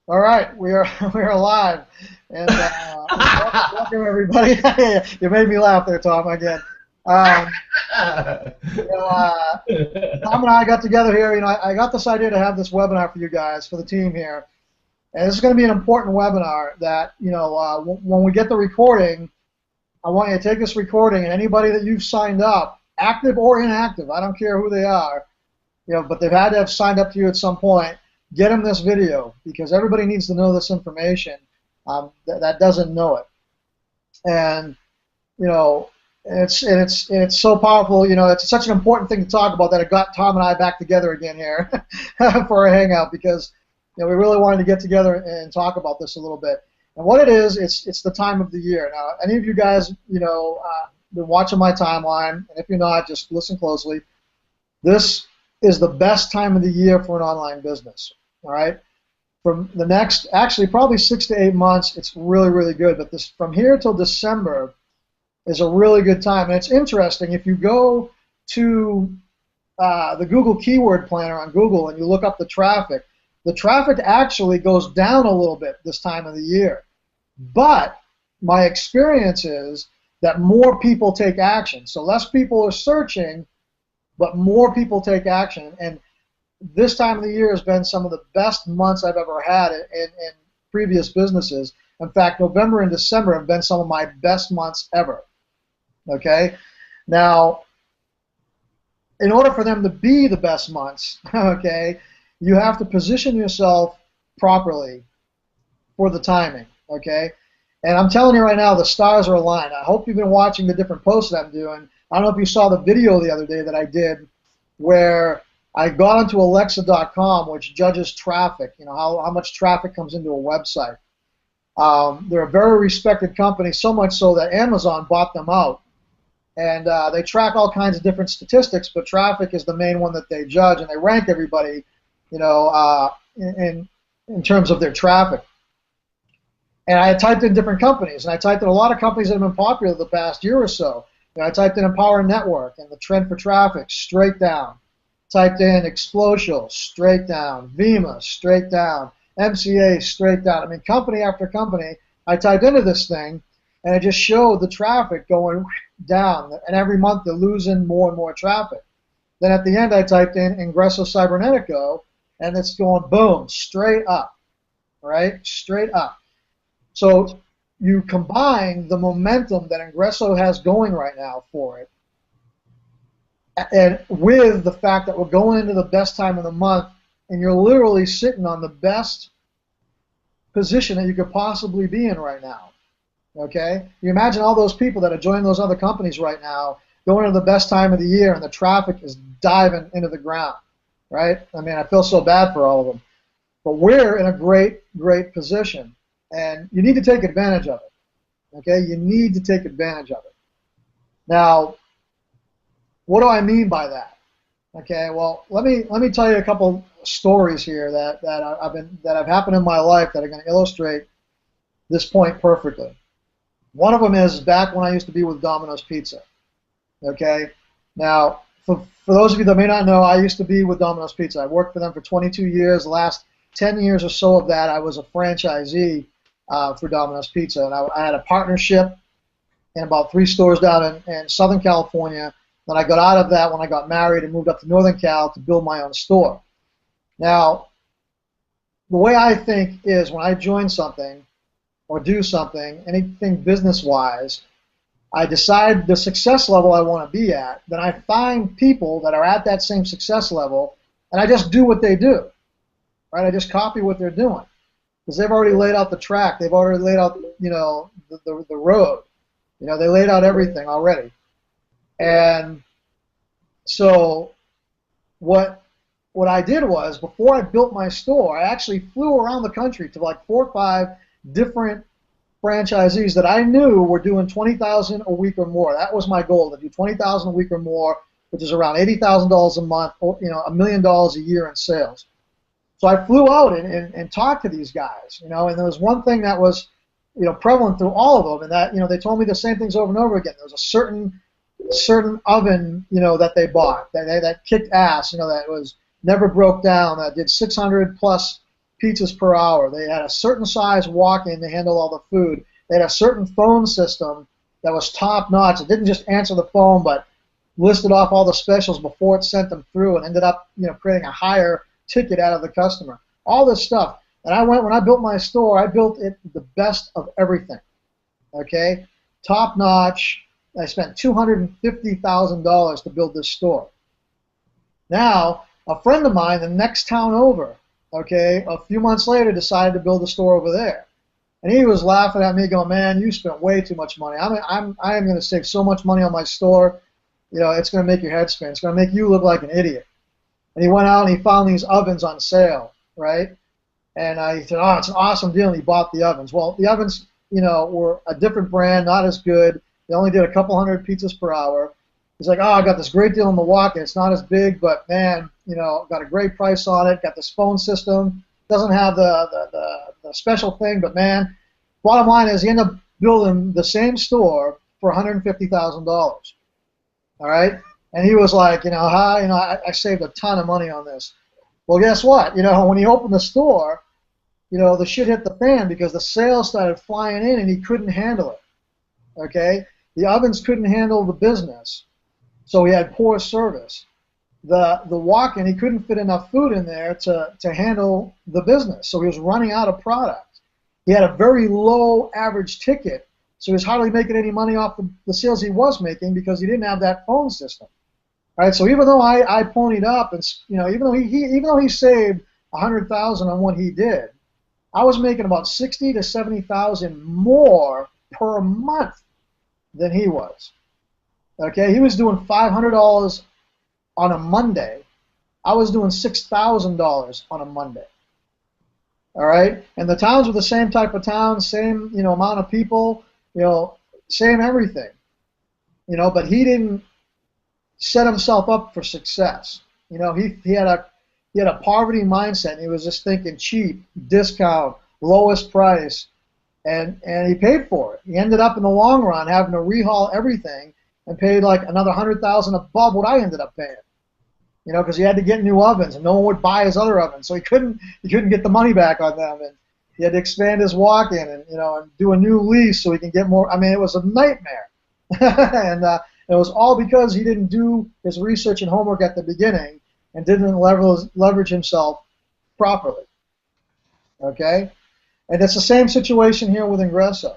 All right, we are we are live, and welcome everybody. You made me laugh there, Tom, again. Um, you know, uh, Tom and I got together here. I got this idea to have this webinar for you guys, for the team here, and this is going to be an important webinar. That when we get the recording, I want you to take this recording, and anybody that you've signed up, active or inactive, I don't care who they are, but they've had to have signed up to you at some point. Get them this video because everybody needs to know this information that doesn't know it. And it's so powerful. It's such an important thing to talk about that it got Tom and I back together again here for a hangout because we really wanted to get together and talk about this a little bit. And what it is, it's the time of the year. Now, any of you guys been watching my timeline, and if you're not, just listen closely. This is the best time of the year for an online business. All right. From the next, actually, probably 6 to 8 months, it's really, really good. But this from here till December is a really good time. And it's interesting if you go to the Google Keyword Planner on Google and you look up the traffic actually goes down a little bit this time of the year. But my experience is that more people take action. So less people are searching, but more people take action. And this time of the year has been some of the best months I've ever had in previous businesses. In fact, November and December have been some of my best months ever. Okay? Now, in order for them to be the best months, okay, you have to position yourself properly for the timing, okay? And I'm telling you right now, the stars are aligned. I hope you've been watching the different posts that I'm doing. I don't know if you saw the video the other day that I did where I got onto Alexa.com, which judges traffic, how much traffic comes into a website. They're a very respected company, so much so that Amazon bought them out. And they track all kinds of different statistics, but traffic is the main one that they judge, and they rank everybody, in terms of their traffic. And I typed in different companies, and I typed in a lot of companies that have been popular the past year or so. I typed in Empower Network, and the trend for traffic, straight down. Typed in Explosial, straight down. Vima, straight down. MCA, straight down. I mean, company after company, I typed into this thing, and it just showed the traffic going down. And every month they're losing more and more traffic. Then at the end I typed in Ingreso Cybernetico, and it's going boom, straight up, right? Straight up. So you combine the momentum that Ingreso has going right now for it, and with the fact that we're going into the best time of the month, and you're literally sitting on the best position that you could possibly be in right now. Okay? You imagine all those people that are joining those other companies right now, going into the best time of the year, and the traffic is diving into the ground. Right? I mean, I feel so bad for all of them. But we're in a great, great position, and you need to take advantage of it. Okay? You need to take advantage of it. Now, what do I mean by that? Okay, well, let me tell you a couple stories here that have happened in my life that are going to illustrate this point perfectly. One of them is back when I used to be with Domino's Pizza. Okay, now for those of you that may not know, I used to be with Domino's Pizza. I worked for them for 22 years. The last 10 years or so of that, I was a franchisee for Domino's Pizza, and I had a partnership in about 3 stores down in Southern California. Then I got out of that when I got married and moved up to Northern Cal to build my own store. Now, the way I think is when I join something or do something, anything business-wise, I decide the success level I want to be at. Then I find people that are at that same success level, and I just do what they do. Right? I just copy what they're doing because they've already laid out the track. They've already laid out, the road. They laid out everything already. And so what I did was, before I built my store, I actually flew around the country to like 4 or 5 different franchisees that I knew were doing $20,000 a week or more. That was my goal, to do $20,000 a week or more, which is around $80,000 a month, or $1 million a year in sales. So I flew out and talked to these guys, and there was one thing that was, prevalent through all of them, and that, they told me the same things over and over again. There was a certain oven, that they bought that kicked ass, that was never broke down, that did 600 plus pizzas per hour. They had a certain size walk-in to handle all the food. They had a certain phone system that was top-notch. It didn't just answer the phone, but listed off all the specials before it sent them through, and ended up, creating a higher ticket out of the customer. All this stuff. And when I built my store, I built it the best of everything. Okay, top-notch. I spent $250,000 to build this store. Now, a friend of mine, the next town over, okay, a few months later, decided to build a store over there. And he was laughing at me, going, "Man, you spent way too much money. I am going to save so much money on my store. It's going to make your head spin. It's going to make you look like an idiot." And he went out and he found these ovens on sale, right? And he said, "Oh, it's an awesome deal." And he bought the ovens. Well, the ovens, were a different brand, not as good. They only did a couple hundred pizzas per hour. He's like, "Oh, I got this great deal in Milwaukee. It's not as big, but man, got a great price on it. Got this phone system. Doesn't have the special thing, but man, bottom line is he ended up building the same store for $150,000. All right, and he was like, I saved a ton of money on this. Well, guess what? When he opened the store, the shit hit the fan because the sales started flying in and he couldn't handle it. Okay, the ovens couldn't handle the business, so he had poor service. The walk-in, he couldn't fit enough food in there to handle the business, so he was running out of product. He had a very low average ticket, so he was hardly making any money off the sales he was making because he didn't have that phone system. All right, so even though I ponied up, and even though he saved $100,000 on what he did, I was making about $60,000 to $70,000 more per month than he was. Okay, he was doing $500 on a Monday. I was doing $6,000 on a Monday. All right, and the towns were the same type of town, same amount of people, same everything, but he didn't set himself up for success. He had a poverty mindset. And he was just thinking cheap, discount, lowest price, and he paid for it. He ended up in the long run having to rehaul everything and paid like another $100,000 above what I ended up paying. Because he had to get new ovens, and no one would buy his other ovens, so he couldn't get the money back on them, and he had to expand his walk-in and and do a new lease so he can get more. I mean, it was a nightmare, and it was all because he didn't do his research and homework at the beginning and didn't leverage himself properly. Okay, and it's the same situation here with Ingreso.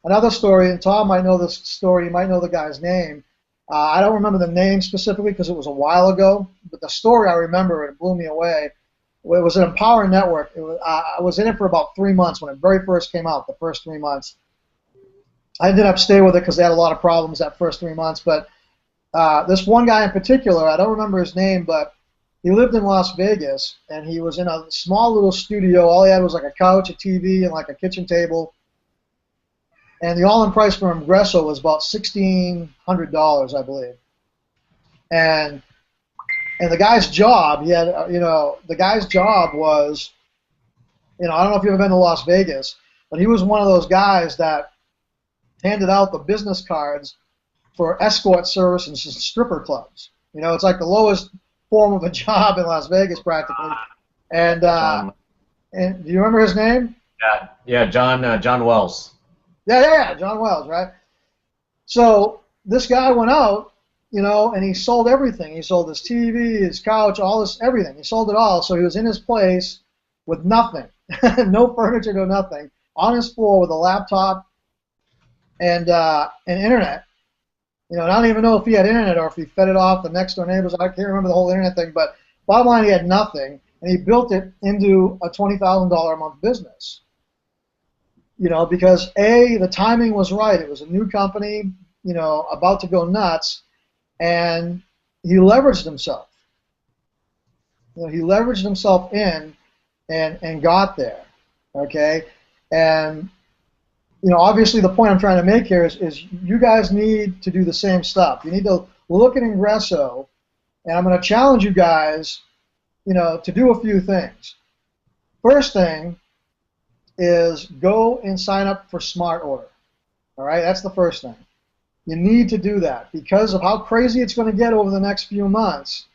Another story, and Tom might know this story. You might know the guy's name. I don't remember the name specifically because it was a while ago, but the story I remember, it blew me away. It was an Empower Network. I was in it for about 3 months when it very first came out, the first 3 months. I ended up staying with it because they had a lot of problems that first 3 months, but this one guy in particular, I don't remember his name, but he lived in Las Vegas, and he was in a small little studio. All he had was like a couch, a TV, and like a kitchen table. And the all-in price for Ingreso was about $1,600, I believe. And the guy's job, he had, the guy's job was, I don't know if you've ever been to Las Vegas, but he was one of those guys that handed out the business cards for escort service and stripper clubs. It's like the lowest form of a job in Las Vegas, practically. And do you remember his name? Yeah, John Wells. Yeah, John Wells, right? So this guy went out, and he sold everything. He sold his TV, his couch, all this, everything. He sold it all. So he was in his place with nothing, no furniture, no nothing, on his floor with a laptop and internet. And I don't even know if he had internet or if he fed it off the next door neighbors. I can't remember the whole internet thing, but bottom line, he had nothing, and he built it into a $20,000 a month business. Because the timing was right. It was a new company, about to go nuts, and he leveraged himself. He leveraged himself in and got there, okay? And, obviously the point I'm trying to make here is you guys need to do the same stuff. You need to look at Ingreso, and I'm going to challenge you guys, to do a few things. First thing is go and sign up for Smart Order. All right, that's the first thing. You need to do that because of how crazy it's going to get over the next few months.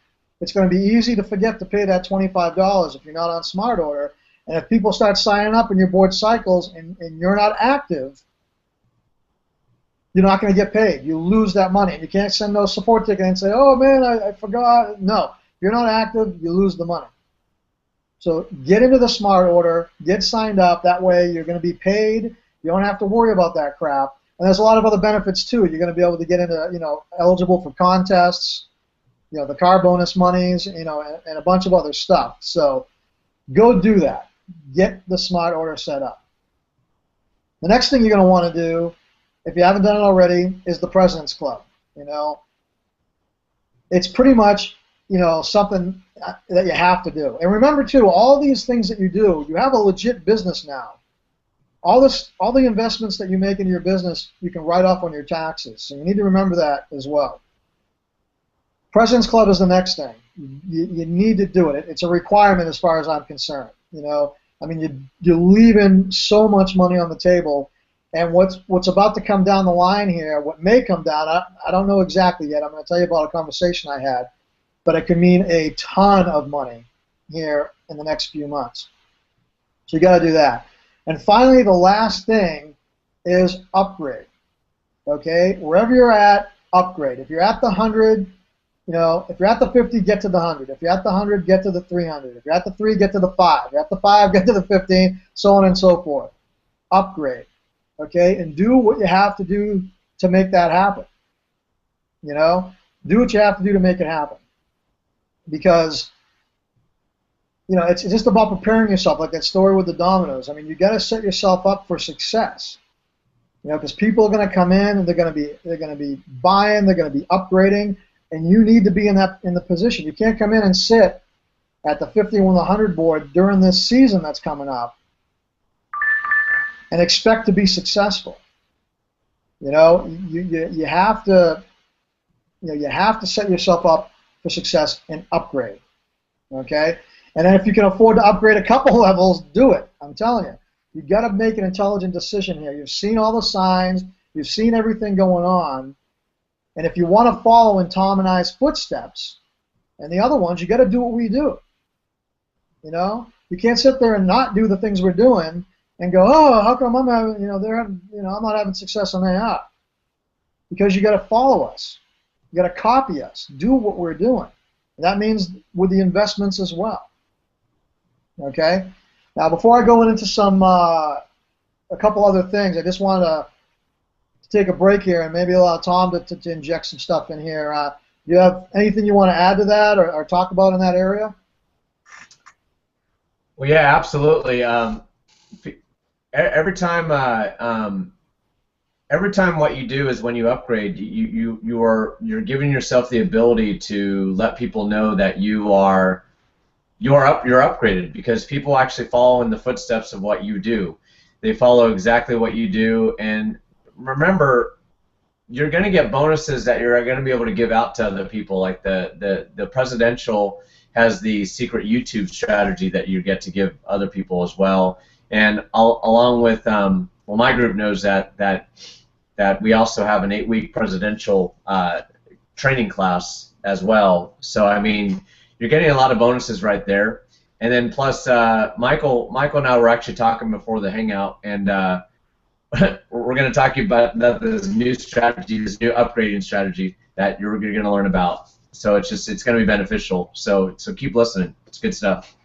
It's going to be easy to forget to pay that $25 if you're not on Smart Order, And if people start signing up and your board cycles and you're not active, you're not going to get paid. You lose that money. And you can't send no support ticket and say, oh, man, I forgot. No. If you're not active, you lose the money. So get into the smart order. Get signed up. That way you're going to be paid. You don't have to worry about that crap. And there's a lot of other benefits, too. You're going to be able to get into, eligible for contests, the car bonus monies, and a bunch of other stuff. So go do that. Get the smart order set up. The next thing you're going to want to do, if you haven't done it already, is the President's Club. It's pretty much, something that you have to do. And remember, too, all these things that you do, you have a legit business now. All the investments that you make in your business, you can write off on your taxes. So you need to remember that as well. President's Club is the next thing. You need to do it. It's a requirement as far as I'm concerned. You're leaving so much money on the table. And what's about to come down the line here, what may come down, I don't know exactly yet. I'm going to tell you about a conversation I had, but it could mean a ton of money here in the next few months. So you got to do that. And finally, the last thing is upgrade. Okay, wherever you're at, upgrade. If you're at the 100, if you're at the 50, get to the 100. If you're at the 100, get to the 300. If you're at the 3, get to the 5. If you're at the 5, get to the 15, so on and so forth. Upgrade. Okay, and do what you have to do to make that happen. Do what you have to do to make it happen. Because, it's just about preparing yourself, like that story with the dominoes. You got to set yourself up for success. Because people are going to come in and they're going to be buying, they're going to be upgrading, and you need to be in the position. You can't come in and sit at the 50 and 100 board during this season that's coming up and expect to be successful. You have to set yourself up for success and upgrade. Okay? And then if you can afford to upgrade a couple levels, do it. I'm telling you. You've got to make an intelligent decision here. You've seen all the signs, you've seen everything going on, and if you want to follow in Tom and I's footsteps and the other ones, you got to do what we do. You can't sit there and not do the things we're doing and go, oh, how come I'm having, I'm not having success and they are? Because you got to follow us. You got to copy us. Do what we're doing. And that means with the investments as well. Okay. Now, before I go into a couple other things, I just want to take a break here and maybe allow Tom to inject some stuff in here. Do you have anything you want to add to that or talk about in that area? Well, yeah, absolutely. Every time what you do is when you upgrade, you're giving yourself the ability to let people know that you're upgraded, because people actually follow in the footsteps of what you do. They follow exactly what you do, and remember, you're going to get bonuses that you're going to be able to give out to other people. Like the presidential has the secret YouTube strategy that you get to give other people as well. And along with, my group knows that we also have an 8-week presidential training class as well. So you're getting a lot of bonuses right there. And then plus, Michael and I were actually talking before the hangout, and we're going to talk to you about this new strategy, this new upgrading strategy that you're going to learn about. So it's going to be beneficial. So keep listening. It's good stuff.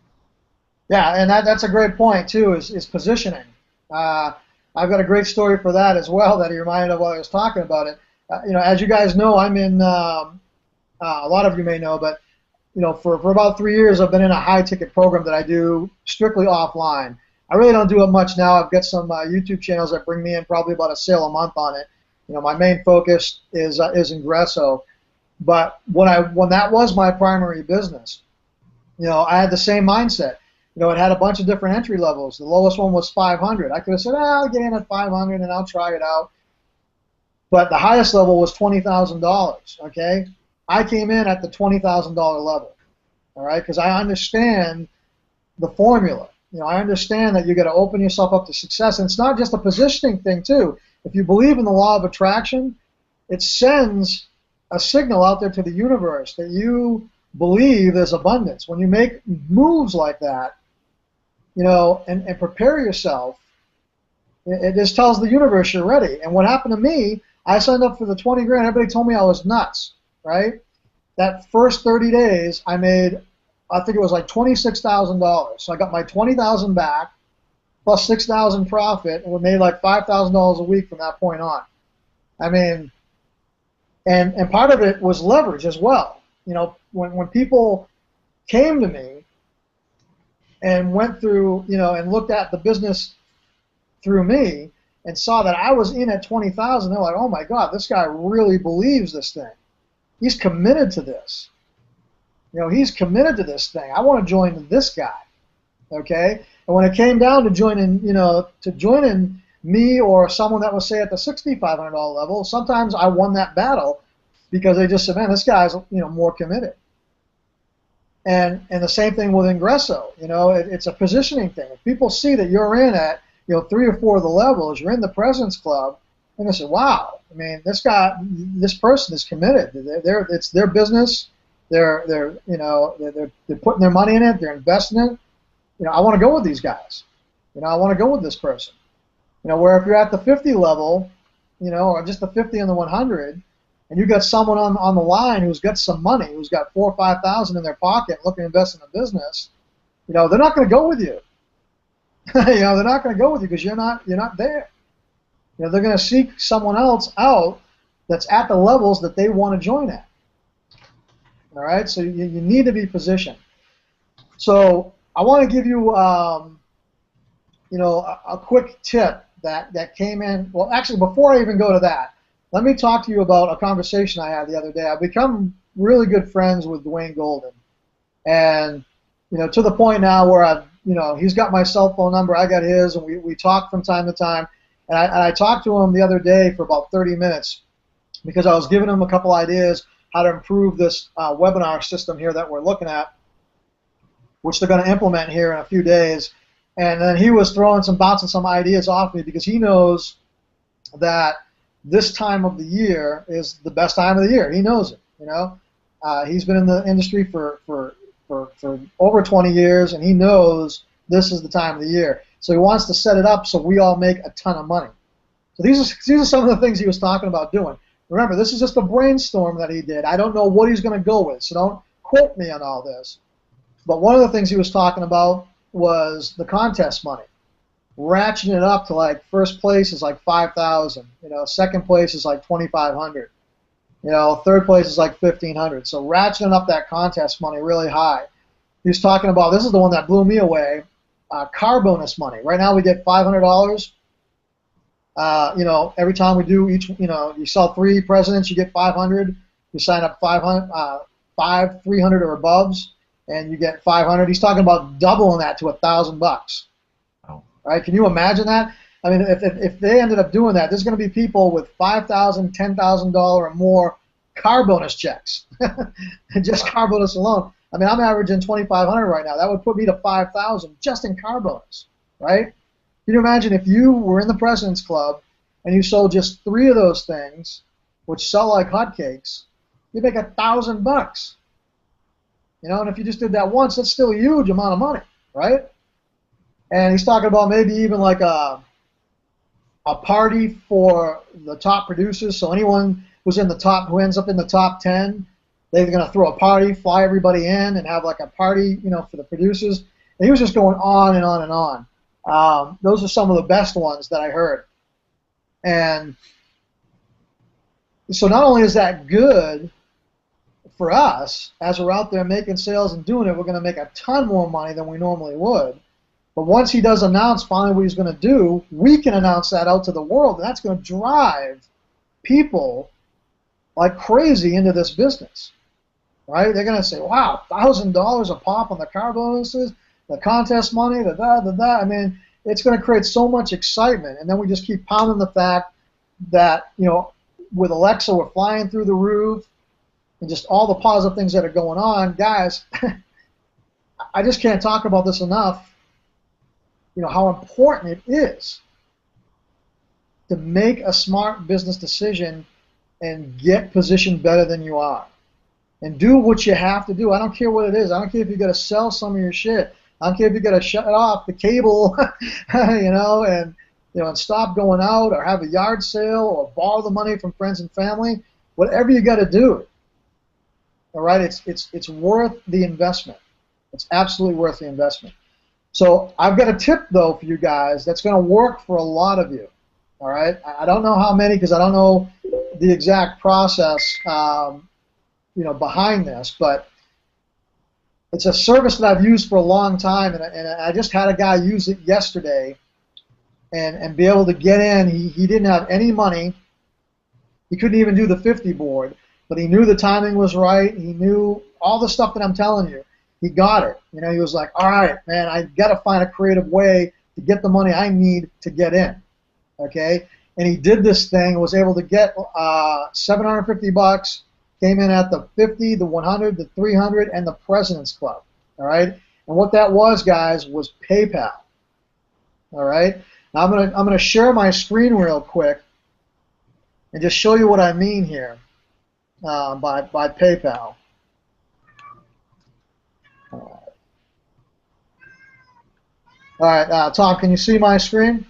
Yeah, and that's a great point too. Is positioning. I've got a great story for that as well that he reminded of while I was talking about it. As you guys know, I'm in. A lot of you may know, but for about 3 years, I've been in a high-ticket program that I do strictly offline. I really don't do it much now. I've got some YouTube channels that bring me in probably about a sale a month on it. My main focus is Ingreso. But when that was my primary business, I had the same mindset. It had a bunch of different entry levels. The lowest one was 500. I could have said, I'll get in at 500 and I'll try it out. But the highest level was $20,000. Okay, I came in at the $20,000 level. All right, because I understand the formula. I understand that you got to open yourself up to success, and it's not just a positioning thing too. If you believe in the law of attraction, it sends a signal out there to the universe that you believe there's abundance. When you make moves like that, and prepare yourself. It just tells the universe you're ready. And what happened to me, I signed up for the 20 grand. Everybody told me I was nuts, right? That first 30 days, I made, I think it was like $26,000. So I got my $20,000 back, plus $6,000 profit, and we made like $5,000 a week from that point on. I mean, and part of it was leverage as well. When people came to me and went through, and looked at the business through me and saw that I was in at 20,000, they're like, oh my God, this guy really believes this thing. He's committed to this. He's committed to this thing. I want to join this guy. Okay? And when it came down to joining, joining me or someone that was, say, at the $6,500 level, sometimes I won that battle because they just said, man, this guy's, more committed. And the same thing with Ingreso. It's a positioning thing. If people see that you're in at, 3 or 4 of the levels, you're in the President's Club, and they say, wow, I mean, this person is committed. It's their business. They're putting their money in it. They're investing in it. I want to go with these guys. I want to go with this person. Where if you're at the 50 level, or just the 50 and the 100, and you got someone on the line who's got some money, who's got 4,000 or 5,000 in their pocket, looking to invest in a business, they're not going to go with you. They're not going to go with you because you're not there. They're going to seek someone else out that's at the levels that they want to join at. All right, so you need to be positioned. So I want to give you, a quick tip that came in. Well, actually, before I even go to that, let me talk to you about a conversation I had the other day. I've become really good friends with Dwayne Golden, and to the point now where I've, he's got my cell phone number, I got his, and we talk from time to time. And I talked to him the other day for about 30 minutes because I was giving him a couple ideas how to improve this webinar system here that we're looking at, which they're going to implement here in a few days. And then he was bouncing some ideas off me because he knows that this time of the year is the best time of the year. He knows it. He's been in the industry for over 20 years, and he knows this is the time of the year. So he wants to set it up so we all make a ton of money. So these are some of the things he was talking about doing. Remember, this is just a brainstorm that he did. I don't know what he's going to go with, so don't quote me on all this. But one of the things he was talking about was the contest money, ratcheting it up to like first place is like 5,000. Second place is like 2,500. Third place is like 1,500. So ratcheting up that contest money really high. He was talking about, this is the one that blew me away, car bonus money. Right now we get $500. Every time we do you sell 3 presidents, you get 500. You sign up 300 or aboves, and you get 500. He's talking about doubling that to $1,000. Wow. Right? Can you imagine that? I mean, if they ended up doing that, there's going to be people with $5,000, $10,000 or more car bonus checks, just car bonus alone. I mean, I'm averaging $2,500 right now. That would put me to $5,000 just in car bonus, right? Can you imagine if you were in the President's Club and you sold just 3 of those things, which sell like hotcakes, you'd make $1,000. And if you just did that once, that's still a huge amount of money, right? And he's talking about maybe even like a party for the top producers. So anyone who ends up in the top 10, they're going to throw a party, fly everybody in, and have like a party, for the producers. And he was just going on and on and on. Those are some of the best ones that I heard. And so not only is that good for us, as we're out there making sales and doing it, we're going to make a ton more money than we normally would. But once he does announce finally what he's going to do, we can announce that out to the world, and that's going to drive people like crazy into this business, right? They're going to say, wow, $1,000 a pop on the car bonuses, the contest money, the that. I mean, it's going to create so much excitement, and then we just keep pounding the fact that, with Alexa, we're flying through the roof, and just all the positive things that are going on. Guys, I just can't talk about this enough. How important it is to make a smart business decision and get positioned better than you are. And do what you have to do. I don't care what it is. I don't care if you got to sell some of your shit. I don't care if you got to shut off the cable, and stop going out or have a yard sale or borrow the money from friends and family. Whatever you got to do. All right, it's worth the investment. It's absolutely worth the investment. So I've got a tip though for you guys that's going to work for a lot of you. All right, I don't know how many because I don't know the exact process, behind this, but it's a service that I've used for a long time, and I just had a guy use it yesterday, and be able to get in. He didn't have any money. He couldn't even do the 50 board, but he knew the timing was right. He knew all the stuff that I'm telling you. He got it. He was like, all right, man, I got to find a creative way to get the money I need to get in. Okay, and he did this thing, was able to get $750, came in at the 50, the 100, the 300, and the President's Club. All right, and what that was, guys, was PayPal. All right, now I'm gonna share my screen real quick and just show you what I mean here by PayPal. All right, Tom, can you see my screen?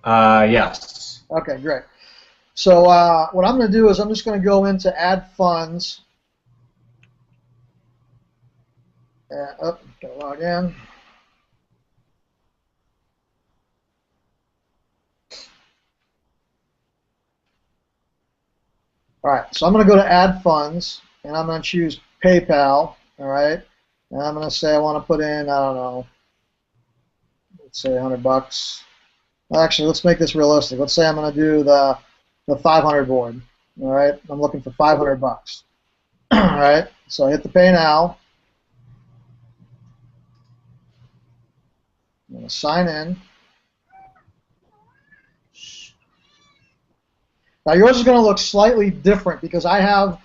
Yes. Okay, great. So what I'm going to do is I'm just going to go into Add Funds. And, gotta log in. All right, so I'm going to go to Add Funds, and I'm going to choose PayPal. All right, and I'm going to say I want to put in, I don't know, let's say $100. Actually, let's make this realistic. Let's say I'm going to do the 500 board. All right, I'm looking for $500. All right, so I hit the Pay Now. I'm going to sign in. Now yours is going to look slightly different because I have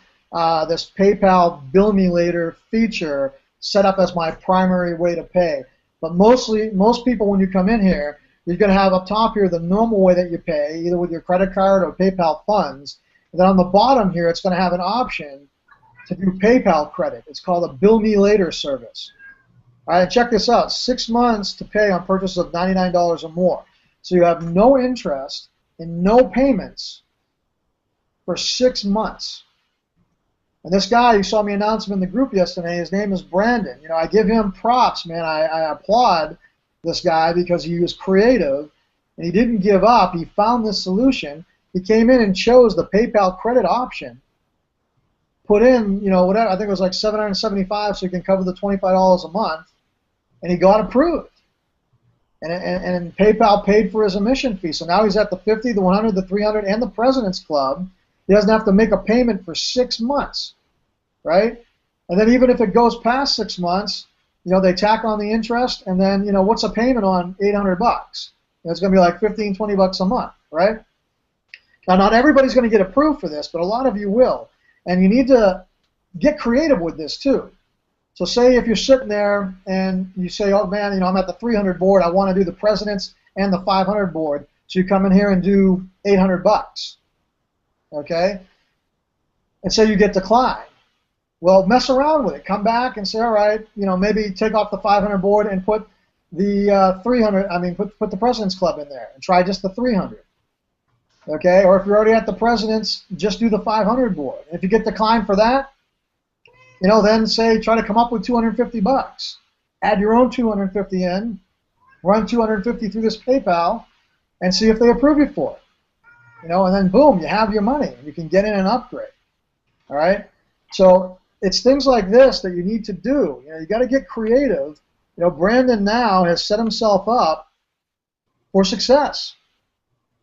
this PayPal Bill Me Later feature set up as my primary way to pay. But most people, when you come in here, you're going to have up top here the normal way that you pay, either with your credit card or PayPal funds. And then on the bottom here, it's going to have an option to do PayPal credit. It's called a Bill Me Later service. All right, check this out. 6 months to pay on purchase of $99 or more. So you have no interest and no payments for 6 months. And this guy, you saw me announce him in the group yesterday, his name is Brandon. I give him props, man. I applaud this guy because he was creative and he didn't give up. He found this solution. He came in and chose the PayPal credit option, put in, whatever, I think it was like $775 so he can cover the $25 a month, and he got approved. And PayPal paid for his admission fee. So now he's at the 50, the 100, the 300, and the President's Club. He doesn't have to make a payment for 6 months, right? And then even if it goes past 6 months, they tack on the interest, and then, what's a payment on $800? It's going to be like $15, $20 a month, right? Now, not everybody's going to get approved for this, but a lot of you will. And you need to get creative with this, too. So say if you're sitting there and you say, oh, man, I'm at the 300 board. I want to do the President's and the 500 board. So you come in here and do $800, okay? And say you get declined. Well, mess around with it. Come back and say, all right, maybe take off the 500 board and put the 300. Put the President's Club in there and try just the 300. Okay, or if you're already at the President's, just do the 500 board. If you get declined for that, then say try to come up with $250. Add your own 250 in, run 250 through this PayPal, and see if they approve you for it. And then boom, you have your money. You can get in and upgrade. All right. So it's things like this that you need to do. You got to get creative. Brandon now has set himself up for success.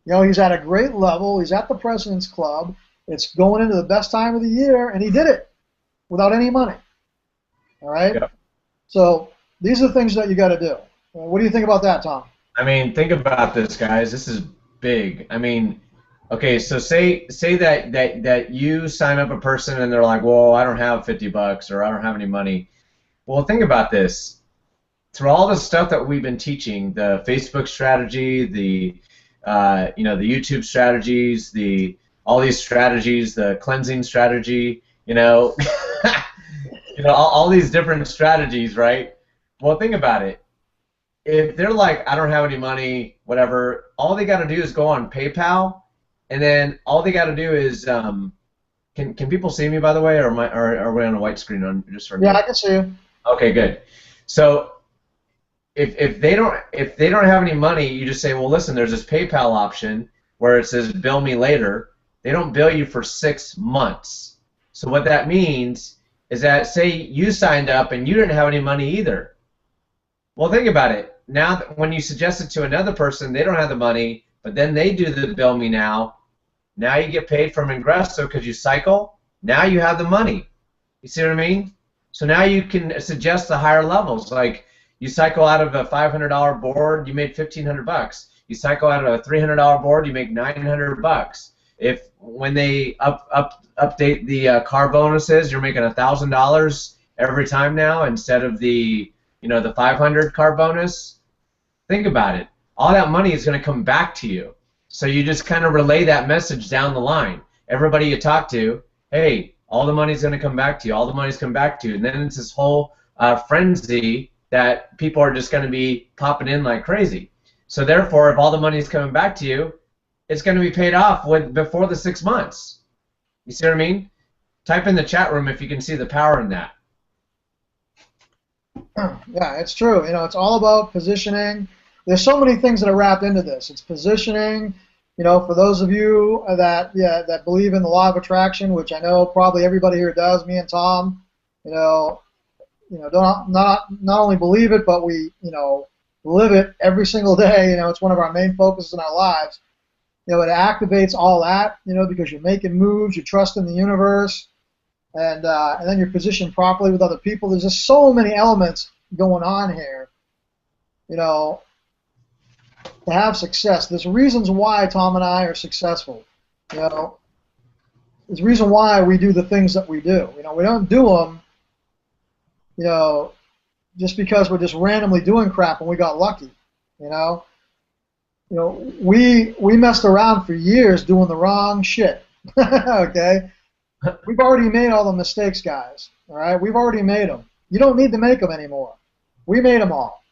He's at a great level. He's at the President's Club. It's going into the best time of the year, and he did it without any money. All right? Yep. So these are the things that you got to do. What do you think about that, Tom? Think about this, guys. This is big. Okay, so say that you sign up a person and they're like, well, I don't have $50 or I don't have any money. Well, think about this. Through all the stuff that we've been teaching, the Facebook strategy, the YouTube strategies, all these strategies, the cleansing strategy, all these different strategies, right? Well, think about it. If they're like, I don't have any money, whatever, all they got to do is go on PayPal, and then all they got to do is, can people see me, by the way, or are we on a white screen on just for me? Yeah, I can see you. Okay, good. So if they don't have any money, you just say, well, listen, there's this PayPal option where it says bill me later. They don't bill you for 6 months. So what that means is that, say you signed up and you didn't have any money either. Well, think about it. Now, when you suggest it to another person, they don't have the money, but then they do the bill me now. Now you get paid from Ingreso because you cycle. Now you have the money. You see what I mean? So now you can suggest the higher levels. Like you cycle out of a $500 board, you made $1,500. You cycle out of a $300 board, you make $900. If when they update the car bonuses, you're making $1,000 every time now instead of the the 500 car bonus. Think about it. All that money is going to come back to you. So you just kind of relay that message down the line. Everybody you talk to, hey, all the money's going to come back to you. All the money's come back to you. And then it's this whole frenzy that people are just going to be popping in like crazy. So therefore, if all the money's coming back to you, it's going to be paid off before the 6 months. You see what I mean? Type in the chat room if you can see the power in that. Yeah, it's true. It's all about positioning. There's so many things that are wrapped into this. It's positioning. For those of you that believe in the law of attraction, which I know probably everybody here does, me and Tom, don't not only believe it, but we live it every single day. It's one of our main focuses in our lives. It activates all that. Because you're making moves, you trust in the universe. And then you're positioned properly with other people. There's just so many elements going on here, to have success. There's reasons why Tom and I are successful. There's a reason why we do the things that we do. We don't do them, just because we're just randomly doing crap and we got lucky. We messed around for years doing the wrong shit. Okay. We've already made all the mistakes, guys. All right, we've already made them. You don't need to make them anymore. We made them all.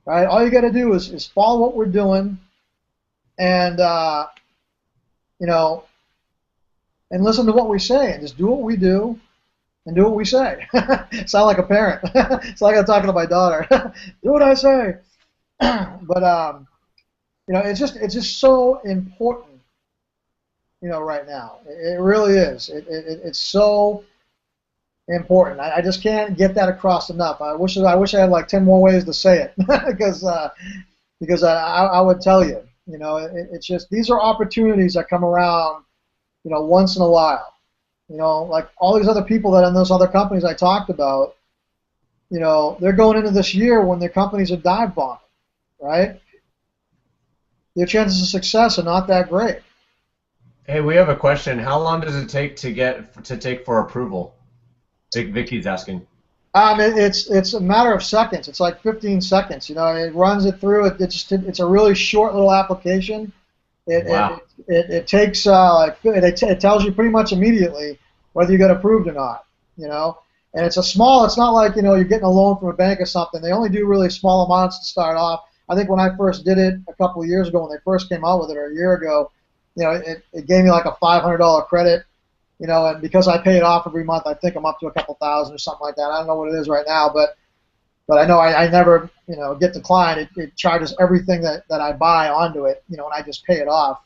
All right, all you got to do is follow what we're doing, and and listen to what we say, and just do what we do, and do what we say. Sound like a parent. It's like I'm talking to my daughter. Do what I say. But it's just so important. Right now. It really is. It's so important. I just can't get that across enough. I wish I had like 10 more ways to say it because I would tell you. It's just these are opportunities that come around, once in a while. Like all these other people that in those other companies I talked about, they're going into this year when their companies are dive bombing, right? Their chances of success are not that great. Hey, we have a question. How long does it take to take for approval? Vicky's asking. It's a matter of seconds. It's like 15 seconds. It runs it through. It's a really short little application. Wow. It takes it tells you pretty much immediately whether you get approved or not. And it's It's not like you're getting a loan from a bank or something. They only do really small amounts to start off. I think when I first did it a couple of years ago, when they first came out with it, or a year ago. It gave me like a $500 credit, and because I pay it off every month, I think I'm up to a couple thousand or something like that. I don't know what it is right now, but I know I never, get declined. It charges everything that I buy onto it, and I just pay it off.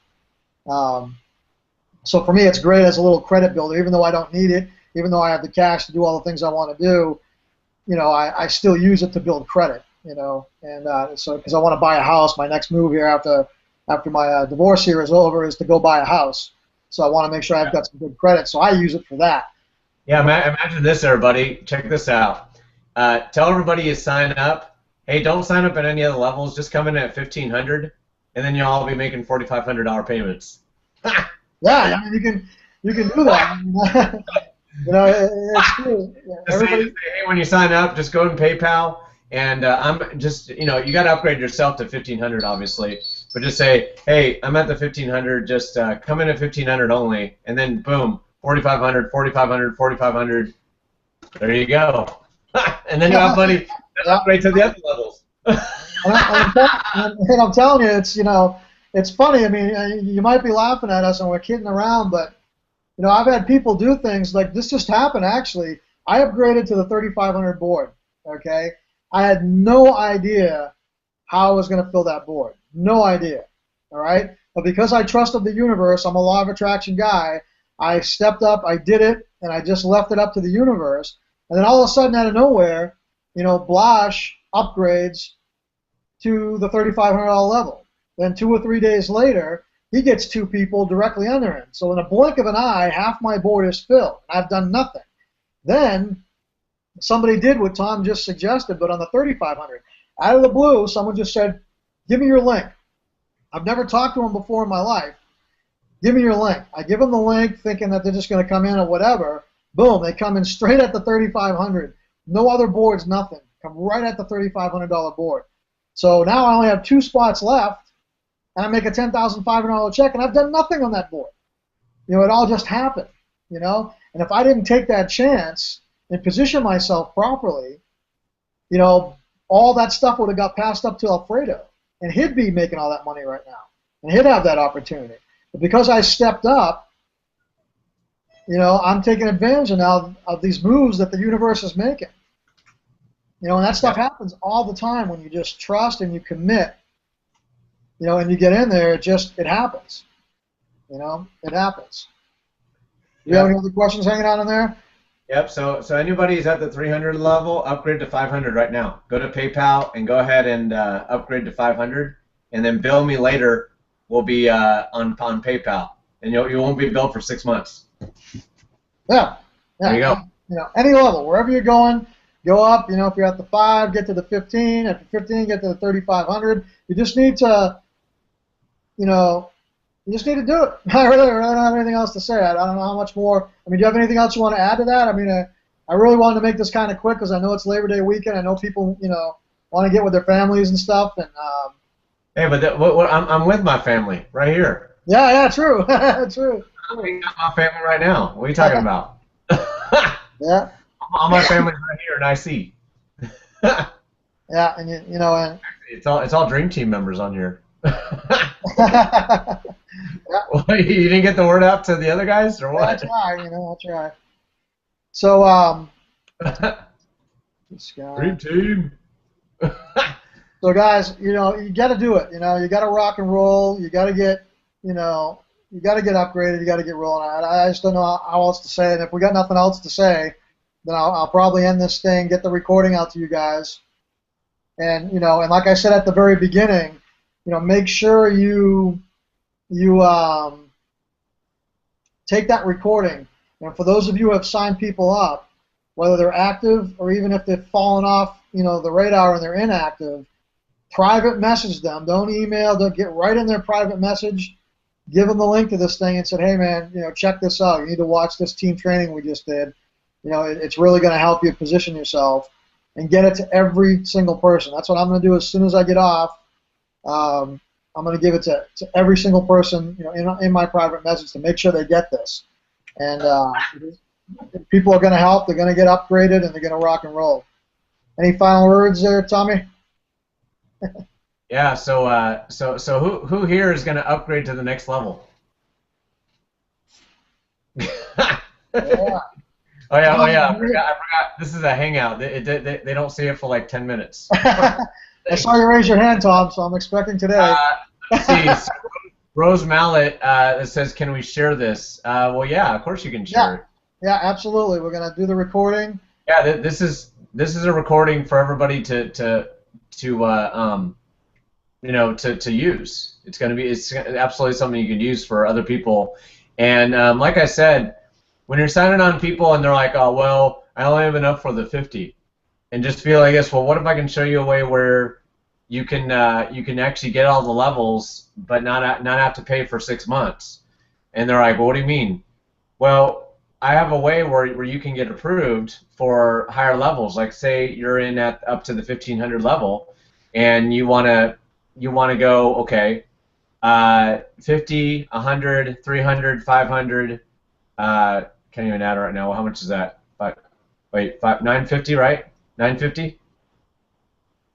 So for me, it's great as a little credit builder, even though I don't need it, even though I have the cash to do all the things I want to do, I still use it to build credit, and so because I want to buy a house, my next move here after my divorce here is over is to go buy a house. So I want to make sure I've got some good credit. So I use it for that. Yeah, imagine this, everybody. Check this out. Tell everybody you sign up. Hey, don't sign up at any other levels. Just come in at $1,500, and then you'll all be making $4,500 payments. Yeah, I mean you can do that. It's true. Hey, when you sign up, just go to PayPal, and I'm just you got to upgrade yourself to $1,500, obviously. But just say, hey, I'm at the 1,500. Just come in at 1,500 only, and then boom, 4,500, 4,500, 4,500. There you go. And then you have money. Yeah. upgrade to the other levels. And I'm telling you, it's funny. I mean, you might be laughing at us and we're kidding around, but I've had people do things like this. Just happened actually. I upgraded to the 3500 board. Okay, I had no idea how I was going to fill that board. No idea. All right, but because I trusted the universe, I'm a law of attraction guy. I stepped up, I did it, and I just left it up to the universe. And then all of a sudden, out of nowhere, Blash upgrades to the $3,500 level. Then 2 or 3 days later, he gets 2 people directly under him. So in a blink of an eye, half my board is filled. I've done nothing. Then somebody did what Tom just suggested, but on the 3,500. Out of the blue, someone just said, give me your link. I've never talked to them before in my life. Give me your link. I give them the link thinking that they're just going to come in or whatever. Boom, they come in straight at the 3,500. No other boards, nothing. Come right at the $3,500 board. So now I only have 2 spots left, and I make a $10,500 check, and I've done nothing on that board. It all just happened, And if I didn't take that chance and position myself properly, all that stuff would have got passed up to Alfredo, and he'd be making all that money right now, and he'd have that opportunity. But because I stepped up, I'm taking advantage now of these moves that the universe is making. And that stuff happens all the time when you just trust and you commit, and you get in there, it happens. It happens. Do you have any other questions hanging out in there? Yep, so anybody who's at the 300 level, upgrade to 500 right now. Go to PayPal and go ahead and upgrade to 500, and then bill me later. Will be on PayPal, and you won't be billed for 6 months. Yeah. There you go. Any level, wherever you're going, go up. If you're at the 5, get to the 15. At the 15, get to the 3,500. You just need to, do it. I really don't have anything else to say. I don't know how much more. I mean, do you have anything else you want to add to that? I mean, I really wanted to make this kind of quick because I know it's Labor Day weekend. I know people, want to get with their families and stuff. And hey, but I'm with my family right here. Yeah, true. True. I'm with my family right now. What are you talking about? Yeah. All my family's right here in IC. Yeah, and and it's all Dream Team members on here. Yeah. Well, you didn't get the word out to the other guys, or what? That's right. That's right. So, this guy. Dream Team. So, guys, you got to do it. You got to rock and roll. You got to get, you got to get upgraded. You got to get rolling. I just don't know how else to say it. And if we got nothing else to say, then I'll probably end this thing, get the recording out to you guys, and and like I said at the very beginning, make sure you take that recording. And for those of you who have signed people up, whether they're active or even if they've fallen off, the radar and they're inactive, private message them. Don't email. Don't get right in their private message. Give them the link to this thing and say, hey man, check this out. You need to watch this team training we just did. It's really going to help you position yourself and get it to every single person. That's what I'm going to do as soon as I get off. I'm going to give it to every single person, in my private message to make sure they get this. And people are going to help. They're going to get upgraded, and they're going to rock and roll. Any final words there, Tommy? Yeah. So who here is going to upgrade to the next level? Yeah. Oh yeah. I forgot. This is a hangout. They don't see it for like 10 minutes. I saw you raise your hand, Tom, so I'm expecting today. Let's see. So Rose Mallet says, "Can we share this?" Well, yeah, of course you can share it. Yeah, absolutely. We're gonna do the recording. Yeah, this is a recording for everybody to use. It's absolutely something you can use for other people. And like I said, when you're signing on people and they're like, oh well, I only have enough for the 50, and just feel, I guess, well, what if I can show you a way where you can actually get all the levels, but not have to pay for 6 months? And they're like, well, what do you mean? Well, I have a way where you can get approved for higher levels. Like, say you're in at up to the 1500 level, and you wanna go, okay, 50, 100, 300, 500. Can't even add right now. How much is that? Wait, 950, right? 950.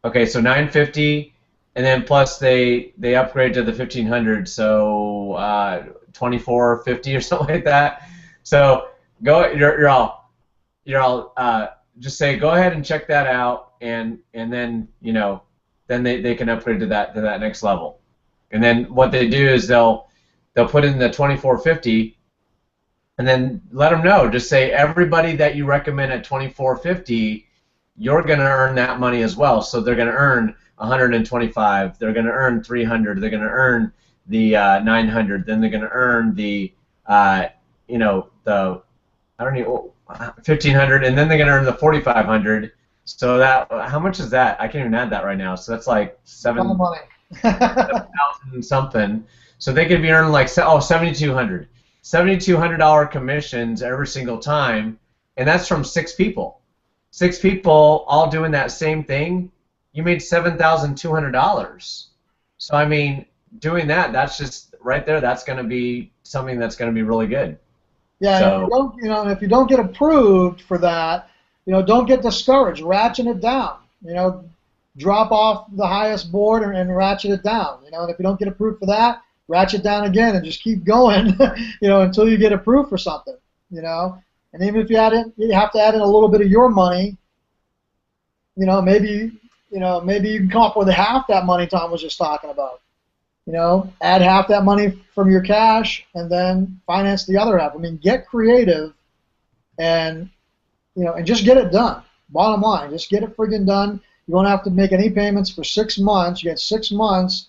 Okay, so 950, and then plus they upgrade to the 1500, so 2450 or something like that. So go, you're all just say go ahead and check that out, and then then they can upgrade to that next level. And then what they do is they'll put in the 2450, and then let them know. Just say everybody that you recommend at 2450, you're going to earn that money as well. So they're going to earn 125. They're going to earn 300. They're going to earn the 900. Then they're going to earn the the I don't know 1500, and then they're going to earn the 4500. So that how much is that? I can't even add that right now. So that's like Ton of money. 7,000 something. So they could be earning like 7,200. $7,200 commissions every single time, and that's from 6 people. 6 people all doing that same thing. You made $7,200. So I mean, doing that's just right there. That's going to be something that's going to be really good. Yeah, and if So you don't, if you don't get approved for that, don't get discouraged. Ratchet it down. Drop off the highest board and ratchet it down. And if you don't get approved for that, ratchet down again and just keep going, until you get approved for something. And even if you have to add in a little bit of your money. Maybe maybe you can come up with half that money Tom was just talking about. Add half that money from your cash and then finance the other half. I mean, get creative and and just get it done. Bottom line, just get it friggin' done. You won't have to make any payments for 6 months. You get 6 months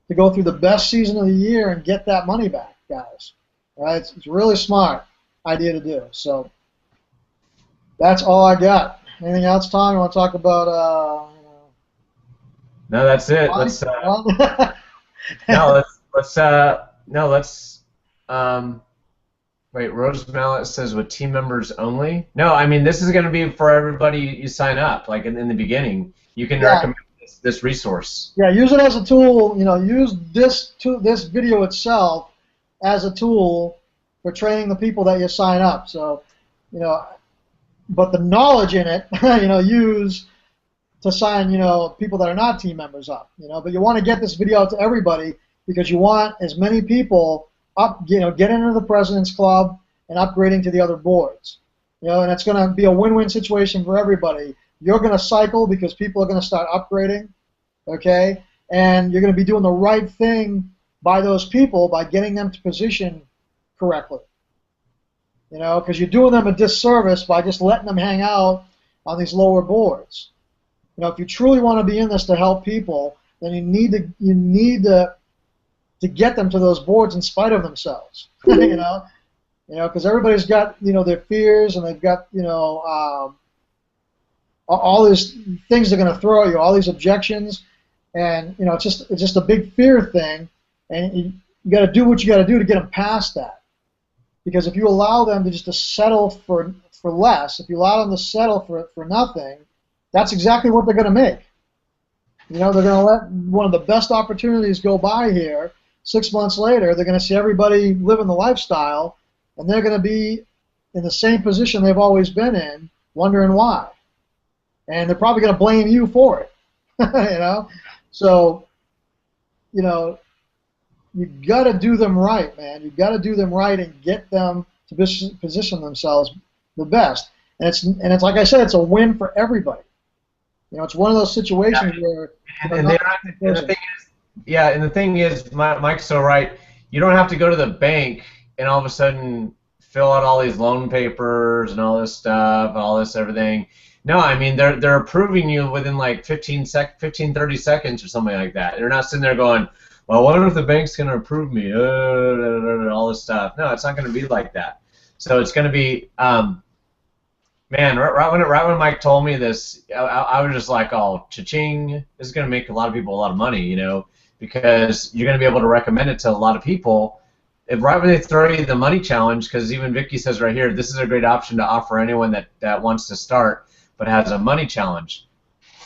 to go through the best season of the year and get that money back, guys. All right? It's a really smart idea to do. So that's all I got. Anything else, Tom? You want to talk about? no, that's it. Let's wait. Rose Mallet says with team members only. No, I mean this is going to be for everybody. You sign up like in the beginning. You can recommend this resource. Yeah, use it as a tool. Use this video itself as a tool for training the people that you sign up. So, but the knowledge in it, use to sign, people that are not team members up, But you want to get this video out to everybody because you want as many people up, get into the President's Club and upgrading to the other boards, And it's going to be a win-win situation for everybody. You're going to cycle because people are going to start upgrading, okay? And you're going to be doing the right thing by those people by getting them to position correctly. Because you're doing them a disservice by just letting them hang out on these lower boards. If you truly want to be in this to help people, then you need to get them to those boards in spite of themselves. Because everybody's got their fears and they've got all these things they're going to throw at you, all these objections, and it's just a big fear thing, and you got to do what you got to do to get them past that. Because if you allow them to settle for less, if you allow them to settle for nothing, that's exactly what they're going to make. They're going to let one of the best opportunities go by here. 6 months later, they're going to see everybody living the lifestyle, and they're going to be in the same position they've always been in, wondering why. And they're probably going to blame you for it. So, you've got to do them right, man. You've got to do them right and get them to position themselves the best. And it's like I said, it's a win for everybody. It's one of those situations where. And the thing is, Mike's so right. You don't have to go to the bank and all of a sudden fill out all these loan papers and all this stuff, all this everything. No, I mean they're approving you within like 30 seconds or something like that. They're not sitting there going, well, I wonder if the bank's going to approve me, all this stuff. No, it's not going to be like that. So it's going to be, man, right when Mike told me this, I was just like, oh, cha-ching, this is going to make a lot of people a lot of money, because you're going to be able to recommend it to a lot of people. Right when they throw you the money challenge, because even Vicky says right here, this is a great option to offer anyone that wants to start but has a money challenge.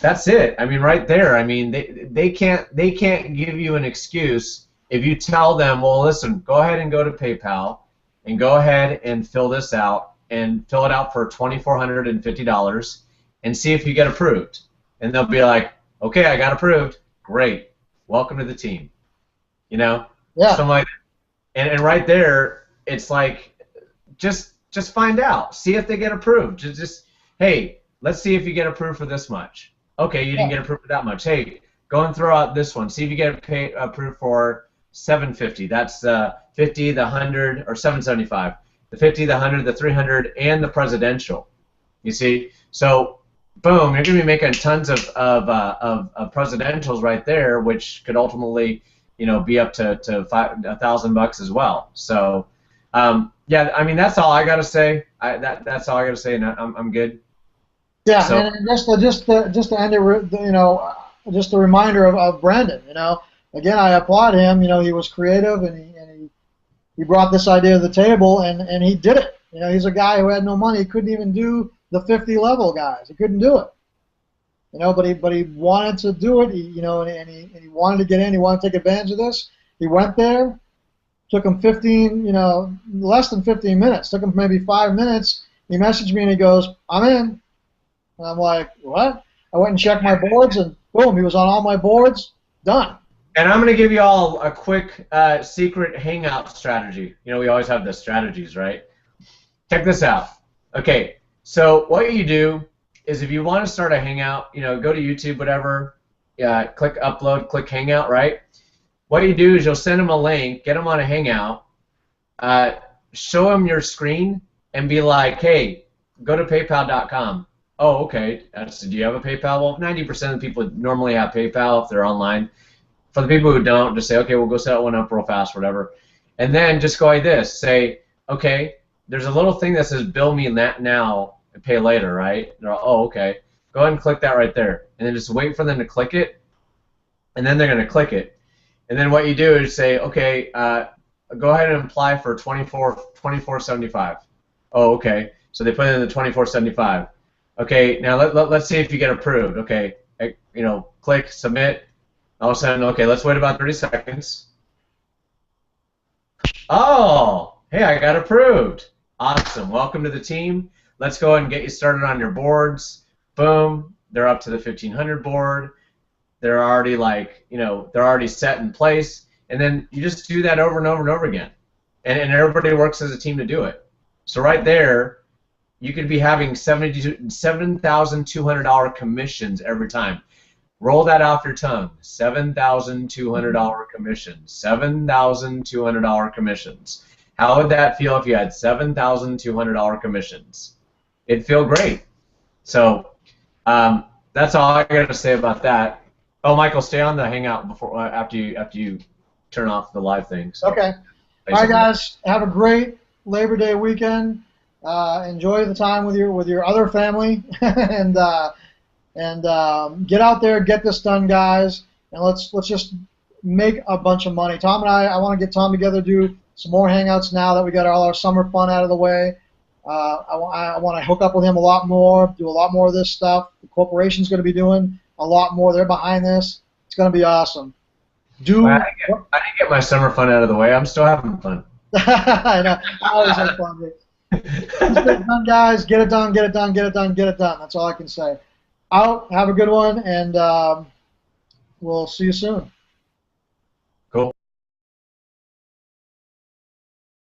That's it. I mean, right there. I mean, they can't give you an excuse if you tell them, well, listen, go ahead and go to PayPal and go ahead and fill this out and fill it out for $2,450 and see if you get approved. And they'll be like, Okay, I got approved. Great. Welcome to the team. You know, Yeah. something like and right there, it's like just find out. See if they get approved. Just hey, let's see if you get approved for this much. Okay, you didn't Yeah. get approved for that much. Hey, go and throw out this one. See if you get approved for 750. That's 50, the 100, or 775. The 50, the 100, the 300, and the presidential. You see, so boom, you're going to be making tons of presidentials right there, which could ultimately, be up to $1,000 as well. So, yeah, I mean that's all I got to say. That's all I got to say, and I'm good. Yeah, So and just to end it, just a reminder of Brandon. Again, I applaud him. He was creative and he brought this idea to the table and he did it. He's a guy who had no money. He couldn't even do the 50 level guys. He couldn't do it. But he wanted to do it. And he wanted to get in. He wanted to take advantage of this. He went there. Took him 15, less than 15 minutes. Took him maybe 5 minutes. He messaged me and he goes, "I'm in." And I'm like, "What?" I went and checked my boards and boom, he was on all my boards. Done. and I'm going to give you all a quick secret hangout strategy. We always have the strategies, right? Check this out. Okay, so what you do is if you want to start a hangout, go to YouTube, whatever, click upload, click hangout, right? What you do is you'll send them a link, get them on a hangout, show them your screen, and be like, hey, go to PayPal.com. Oh, okay. Do you have a PayPal? Well, 90% of the people normally have PayPal if they're online. For the people who don't, just say, okay, we'll go set one up real fast, whatever. And then just go like this. Say, okay, there's a little thing that says bill me now and pay later, right? Oh, okay. Go ahead and click that right there. And then just wait for them to click it, and then they're going to click it. And then what you do is say, okay, go ahead and apply for $24.75. Oh, okay. So they put in the $24.75. Okay, now let's see if you get approved. Okay, click submit. All of a sudden, okay, let's wait about 30 seconds. Oh, hey, I got approved. Awesome. Welcome to the team. Let's go ahead and get you started on your boards. Boom. They're up to the 1500 board. They're already they're already set in place. And then you just do that over and over and over again. And everybody works as a team to do it. So right there, you could be having $7,200 commissions every time. Roll that off your tongue. $7,200 commissions. $7,200 commissions. How would that feel if you had $7,200 commissions? It'd feel great. So that's all I got to say about that. Oh, Michael, stay on the hangout after you turn off the live thing. So. Okay. All right, guys. Have a great Labor Day weekend. Enjoy the time with your other family, and get out there, get this done, guys, and let's just make a bunch of money. Tom and I want to get Tom together, do some more hangouts now that we got all our summer fun out of the way. I want to hook up with him a lot more, do a lot more of this stuff. The corporation's going to be doing a lot more. They're behind this. It's going to be awesome. I didn't get my summer fun out of the way. I'm still having fun. I know. I always have fun. Just get it done, guys. Get it done, get it done, get it done, get it done. That's all I can say. Out. Have a good one, and we'll see you soon.